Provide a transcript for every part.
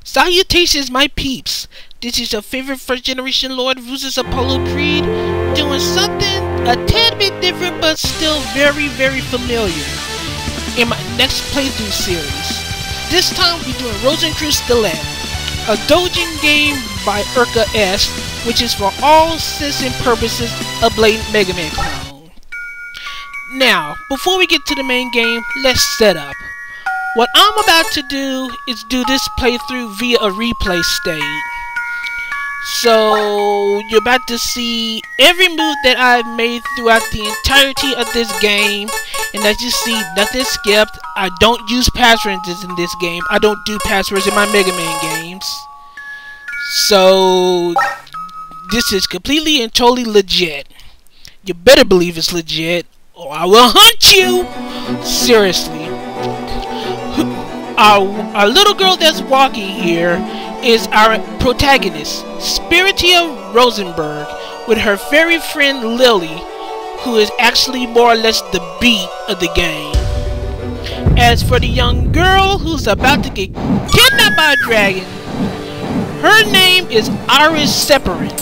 Salutations, my peeps. This is your favorite first generation LordVucious Apollo Creed, doing something a tad bit different but still very, very familiar in my next playthrough series. This time we're doing RosenkreuzStilette, a doujin game by erka, which is for all sense and purposes a blatant Megaman clone. Now, before we get to the main game, let's set up. What I'm about to do is do this playthrough via a replay state. So, you're about to see every move that I've made throughout the entirety of this game. And as you see, nothing skipped. I don't use passwords in this game. I don't do passwords in my Megaman games. So, this is completely and totally legit. You better believe it's legit, or I will hunt you! Seriously. Our little girl that's walking here is our protagonist, Spiritia Rosenberg, with her fairy friend Lily, who is actually more or less the beat of the game. As for the young girl who's about to get kidnapped by a dragon, her name is Iris Separate.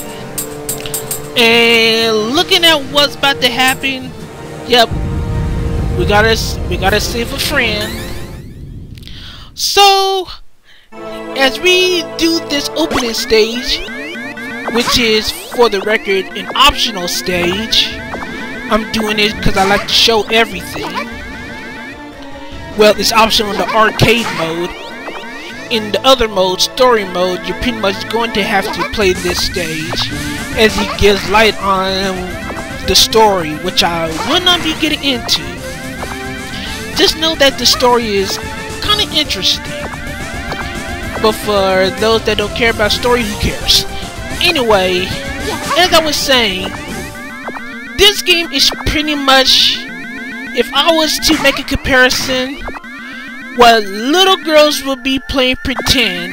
And looking at what's about to happen, yep, we gotta save a friend. So, as we do this opening stage, which is, for the record, an optional stage, I'm doing it because I like to show everything. Well, it's optional in the arcade mode. In the other mode, story mode, you're pretty much going to have to play this stage, as he gives light on the story, which I will not be getting into. Just know that the story is kind of interesting, but for those that don't care about story, who cares? Anyway, as I was saying, this game is pretty much, if I was to make a comparison, what little girls would be playing pretend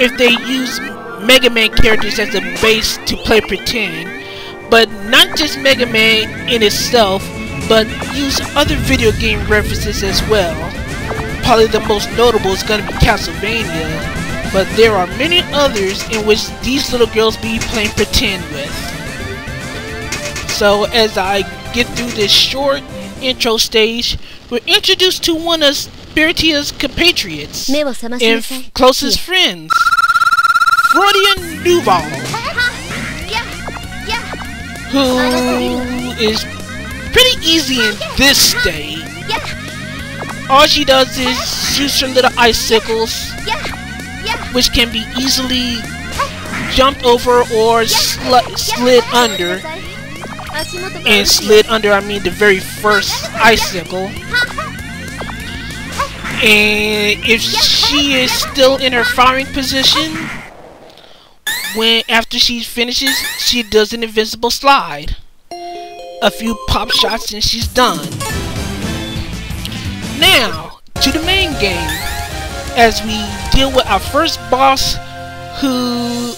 if they use Mega Man characters as a base to play pretend, but not just Mega Man in itself, but use other video game references as well. Probably the most notable is going to be Castlevania, but there are many others in which these little girls be playing pretend with. So as I get through this short intro stage, we're introduced to one of Spiritia's compatriots and closest friends, Freudian Duval, who is pretty easy in this state. All she does is use her little icicles, which can be easily jumped over or slid under. And slid under, I mean the very first icicle. And if she is still in her firing position, after she finishes, she does an invincible slide. A few pop shots and she's done. Now, to the main game, as we deal with our first boss, who,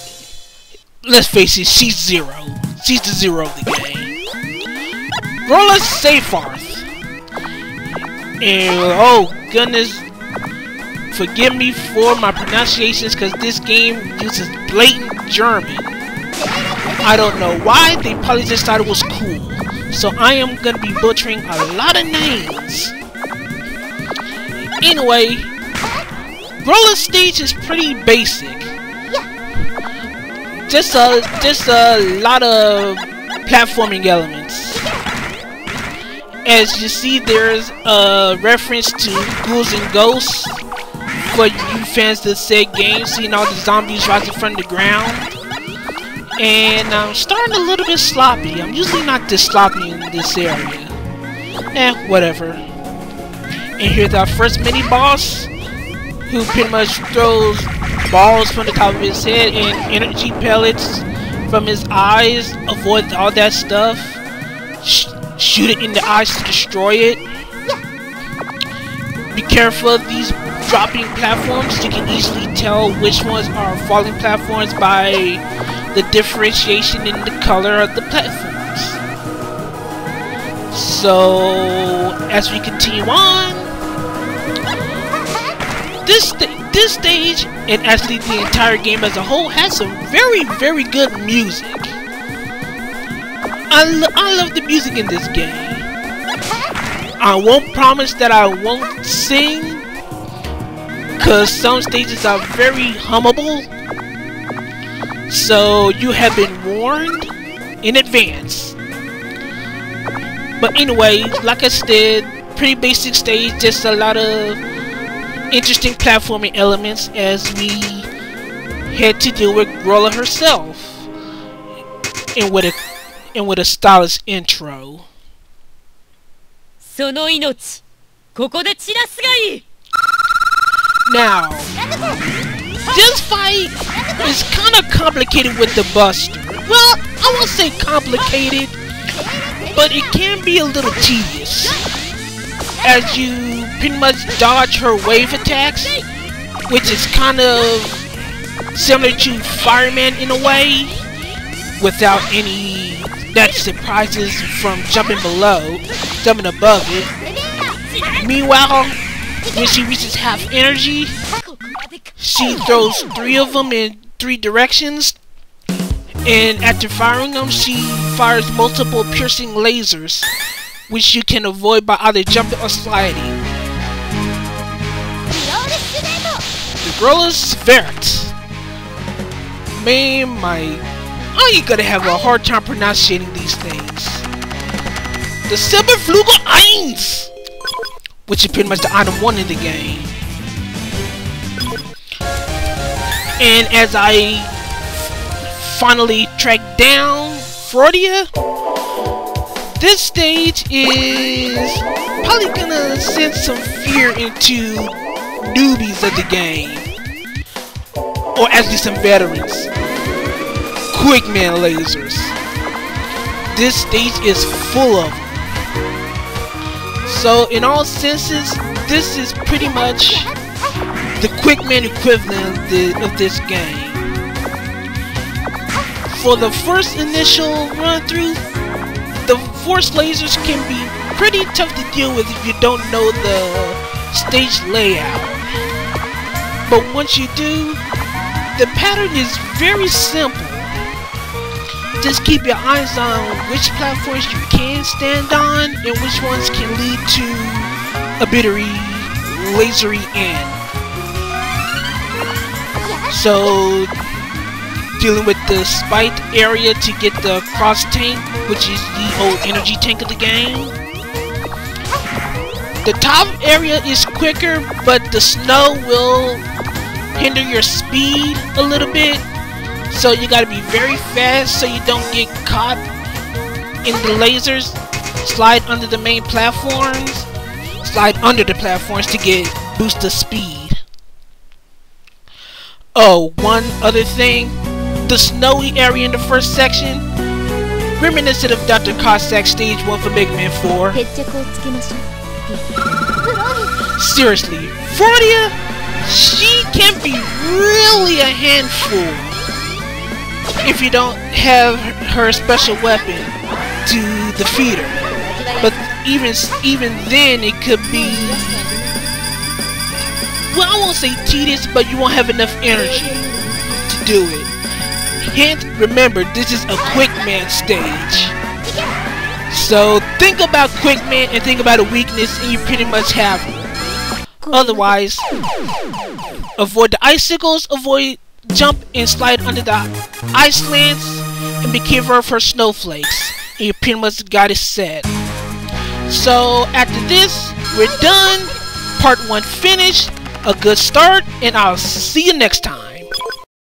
let's face it, she's zero. She's the zero of the game. Rolla Seyfarth. And, oh goodness, forgive me for my pronunciations because this game uses blatant German. I don't know why, they probably just thought it was cool. So I am going to be butchering a lot of names. Anyway, Roller stage is pretty basic. Just a lot of platforming elements. As you see, there's a reference to Ghouls and Ghosts for you fans that said games, seeing all the zombies rising from the ground. And I'm starting a little bit sloppy. I'm usually not this sloppy in this area. Whatever. And here's our first mini boss, who pretty much throws balls from the top of his head and energy pellets from his eyes. Avoid all that stuff. Shoot it in the eyes to destroy it. Be careful of these dropping platforms. You can easily tell which ones are falling platforms by the differentiation in the color of the platforms. So, as we continue on, this this stage, and actually the entire game as a whole, has some very good music. I love the music in this game. I won't promise that I won't sing, cause some stages are very hummable. So you have been warned in advance. But anyway, like I said, pretty basic stage, just a lot of interesting platforming elements as we head to deal with Grola herself, and with a stylish intro. Now, this fight is kind of complicated with the Buster. Well, I won't say complicated, but it can be a little tedious, as you pretty much dodge her wave attacks, which is kind of similar to Fireman in a way, without any that surprises from jumping above it. Meanwhile, when she reaches half energy, she throws 3 of them in 3 directions, and after firing them, she fires multiple piercing lasers, which you can avoid by either jumping or sliding. The Grola's Vert. Man, oh, you gotta have a hard time pronouncing these things. The Silberflugel 1, which is pretty much the item 1 in the game. And as I finally track down Freudia, this stage is probably gonna send some fear into newbies of the game, or actually some veterans. Quickman lasers. This stage is full of them. So in all senses, this is pretty much the Quickman equivalent of this game. For the first initial run through, the force lasers can be pretty tough to deal with if you don't know the stage layout. But once you do, the pattern is very simple. Just keep your eyes on which platforms you can stand on and which ones can lead to a bittery, lasery end. So, dealing with the spiked area to get the cross tank, which is the old energy tank of the game. The top area is quicker, but the snow will hinder your speed a little bit. So you gotta be very fast so you don't get caught in the lasers. Slide under the main platforms. Slide under the platforms to get boost of speed. Oh, one other thing. The snowy area in the first section, reminiscent of Dr. Cossack's stage 1 for Megaman 4. Seriously, Freudia, she can be really a handful if you don't have her special weapon to defeat her. But even then, it could be, well, I won't say tedious, but you won't have enough energy to do it. Hint, remember, this is a Quickman stage. So think about Quickman and think about a weakness and you pretty much have it. Otherwise, avoid the icicles, avoid jump and slide under the ice slants, and be careful of her snowflakes, and you pretty much got it set. So after this, we're done. Part 1 finished. A good start, and I'll see you next time.